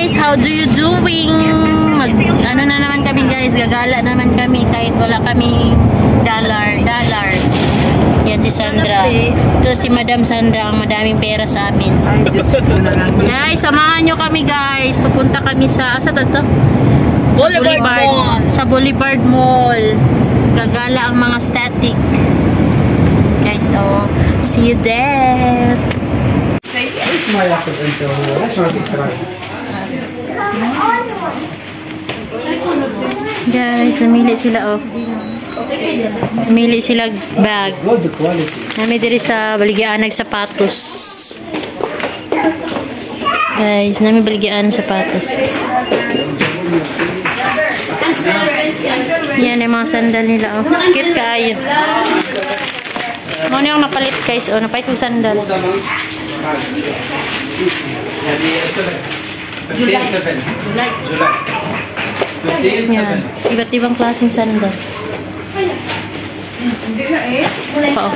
guys, how do you doing? Ano na naman kami guys, gagala naman kami kahit wala kami dollar. Yan si Sandra. Ito si Madam Sandra, ang madaming pera sa amin. Guys, samahan nyo kami guys. Pupunta kami sa, asa to? Sa Boulevard Mall. Gagala ang mga static. Guys, so, see you there. Guys, namili sila oh. Namili sila bag. Nami diri sa baligyan sapatos. Guys, nami baligyan sapatos. Yan yung mga sandal nila oh. Cute kayo. Ano yung napalit guys oh, napalit yung sandal. Yan. Iba't ibang klaseng sandal. Pa oh.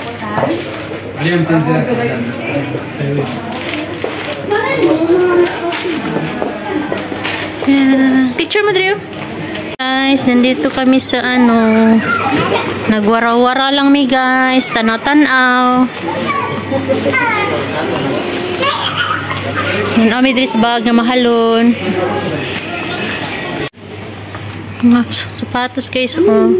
Picture mo Drew. Guys, nandito kami sa ano, nagwara-wara lang mi guys, tanaw-tanaw. Yan ami dress bag na mahalon. Mga sapatos guys oh.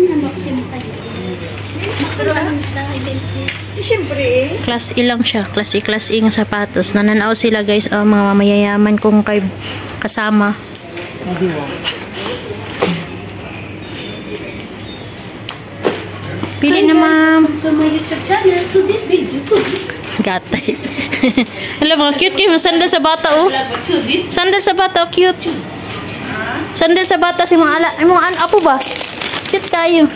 Siyempre class E lang siya, class E nga sapatos. Nananaw sila guys oh, mga mayayaman kung kay kasama. Pili na ma'am. To my YouTube channel, to this video. Gatay. Alam mga cute kayo. Sandal sa bata oh. Sandal sa bata oh, cute. Sandal sa bata si mga ala. Ay mga apo ba? Cute tayo.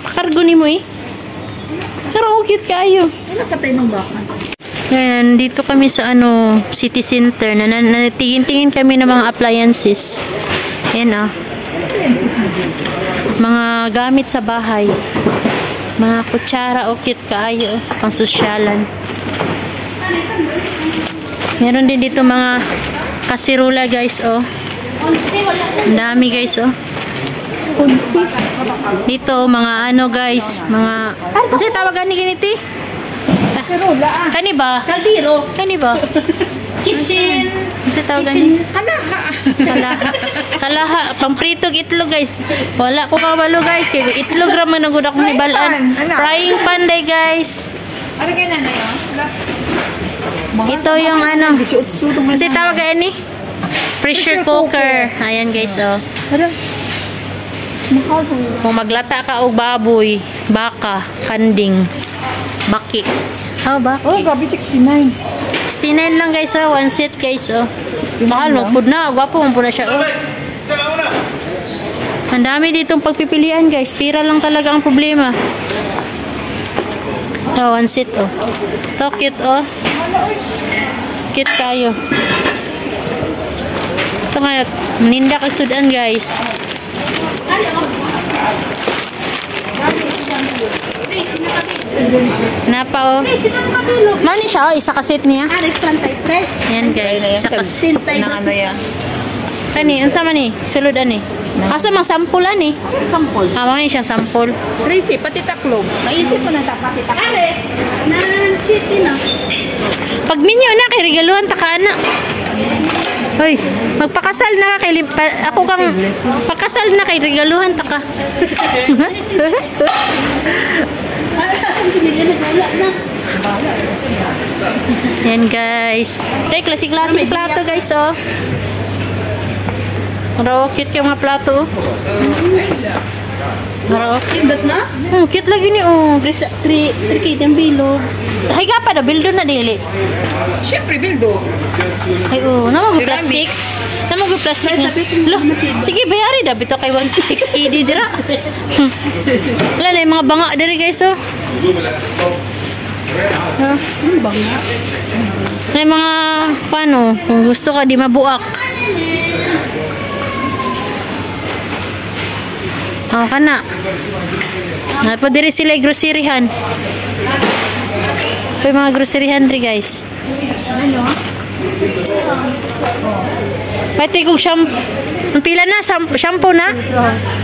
Pakargo ni mo eh. Pero cute kayo. Ano ka tayo ng baka? Yan, dito kami sa ano, city center. Nanatingin-tingin kami ng mga appliances. Yan ah. Mga gamit sa bahay. Mga kutsara o cute kaayo. Pang sosyalan. Meron din dito mga kasirula guys oh. Ang dami guys oh. Dito mga ano guys. Mga kasi tawagan ni ganiti. Kasirula ah. Kani ba? Kaldero. Kani ba? Kitchen. Kasi tawagan ni Kalaha. Pampritog itlog guys. Wala ko kabalo guys. Kaya itlog raman ang gudak ni balaan. Frying pan day guys. Ano kaya na yun? Ito yung ano. Kasi tawagan ni pressure cooker. Ayan guys oh. Kung maglata ka o baboy, baka, kanding, baki. Oh, baki. Oh, grabe 69. 69 lang guys oh, one set guys oh. Mahal, magpud na, gwapo mo po na siya oh. Ang dami ditong pagpipilian guys, pira lang talaga ang problema. Oh, one set oh. So cute oh. Cute kayo. Ito nga, maninda kasudan guys. Napa oh. Mani siya oh, isa kaset niya. Yan guys, isa kaset ng ano yan. Sani, unsa man ni? Sulod ani. Asa mang sample ani? Sample. Mani siya sample. Tracy, pati taklog. Naisip mo na pati taklog. Are, na shit na. Pag minyo na kay regaluhan ta ka ana. Hoy, magpakasal na kay ako kang pakasal na kay regaluhan ta ka. Yan guys. Ay, klasik-klasik plato guys oh. Maro cute yung mga plato. Maro cute na? Cute lagi ni oh. 3K ng bilog. Hay ka pa na bildo na dili. Siyempre bildo. Ay oh, namo go plastic. Namo go plastic. Lo, sige bayari da bito kay 1.6 KD dira. Wala na yung mga banga diri guys oh. Banga. May mga paano kung gusto ka di mabuak. Oh, kana. Napa diri sila groceryhan. May mga groceryhan ri guys. Ano? Pati kong pila na, shampoo na.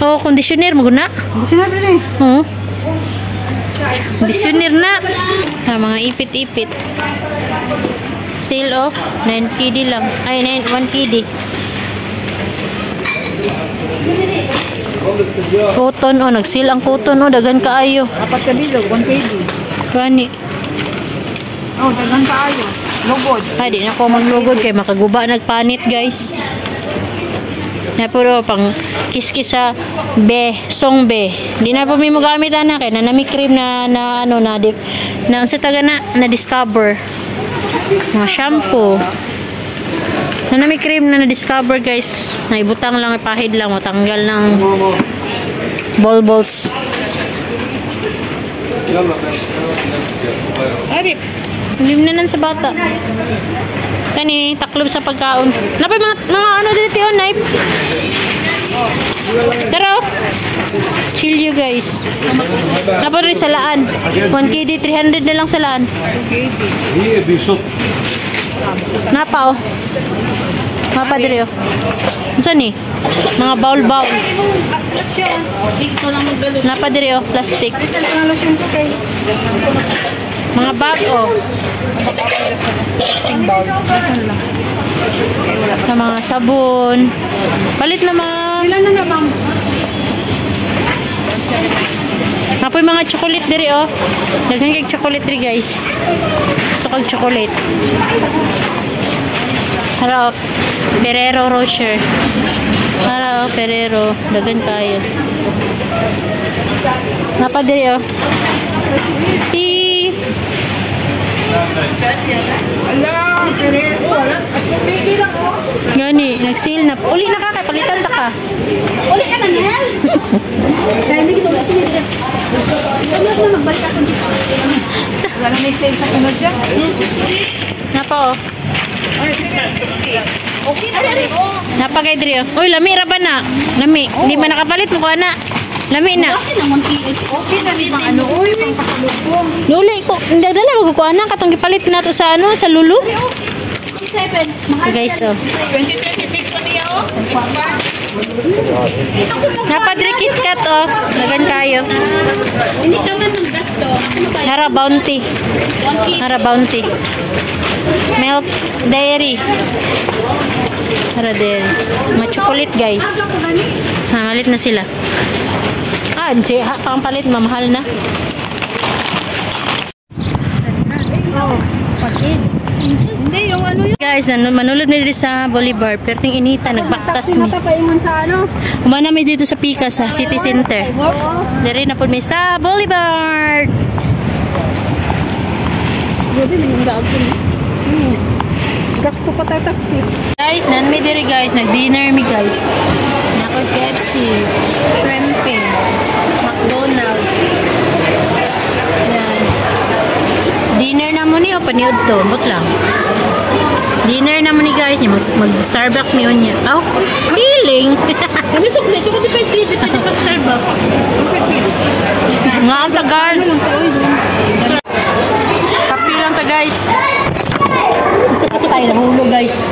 O, conditioner, maguna. Gusto na rin eh. Oo. Conditioner na. Mga ipit-ipit. Sale of 9 KD lang. Ay, 1 KD. Cotton, nag-sale ang cotton, dagan kaayo. Apat ka bilog, 1 kg. Gani. Dagan kaayo. Lugod. Ay, di na ko maglugod kay makaguba nagpanit, guys. Na puro pang kiskis sa song be. Di na po may magamit ana kay nanami cream na sa taga na discover. Mga shampoo. Nanami cream na discover, guys. Naibutang lang, ipahid lang, matanggal ng balls. Arip. Lim na nan sa bata. Kani taklob sa pagkaon. Napay mga ano dito yon, knife. Pero chill you, guys. Napay rin sa laan. 1 KD 300 na lang sa laan. Napa Mapa diri oh. Unsa ni? Mga bowl. Napa diri oh, plastic. Mga bag oh. Na mga sabon. Palit na mga. Ilan na bang? Napoy mga chocolate diri oh. Daghan kay chocolate diri, guys. Gusto kong chocolate. Harap. Ferrero Rocher. Harap Ferrero. Daghan kayo. Napa diri oh. Ala, Ferrero. At pumili lang oh. Gani, nag-sale na. Uli na ka, palitan ta ka. Uli ka na niyan? Dahil may gito kasi nila. Wala na magbalik ako dito. Wala na may sale sa inod dyan. Napa oh. Okay na rin. Napa kay diri oh. Uy, lami ra ba na? Lami. Hindi man nakapalit mo ko na. Lami na. Kasi naman okay na rin pang ano. Uy, pang pasalubong. Nuli ko, dala mo ko ana katong gipalit na to sa sa lulu. 7. Guys oh. 2026 pa niya oh. It's back. Napa diri KitKat oh. Dagan kayo. Hindi ka man ng gasto. Hara Bounty. Hara Bounty. Milk Dairy. Hara Dairy. Mga chocolate, guys. Malit na sila. Pang palit, mamahal na. Hindi, yung ano yun. Guys, manulod na dito sa Bolivar. Perting inita, nagbaktas mi. Matapaingon sa ano. Umana mi dito sa Pika, sa City Center. Dari na po mi sa Bolivar. Grabe, nangyayag ko na. Gasto pa tayo taxi. Guys, nan mi diri, guys. Nag-dinner mi, guys. Nako KFC, shrimping, McDonald's. Yan. Dinner na mo ni o paniod to, but lang. Dinner na mo ni, guys. Mag-Starbucks mi unya. Oh, feeling. Kami sukli, ito ko depende pa Starbucks. Nga ang tagal. Kapi lang ta, guys. Tayo nahulog, guys.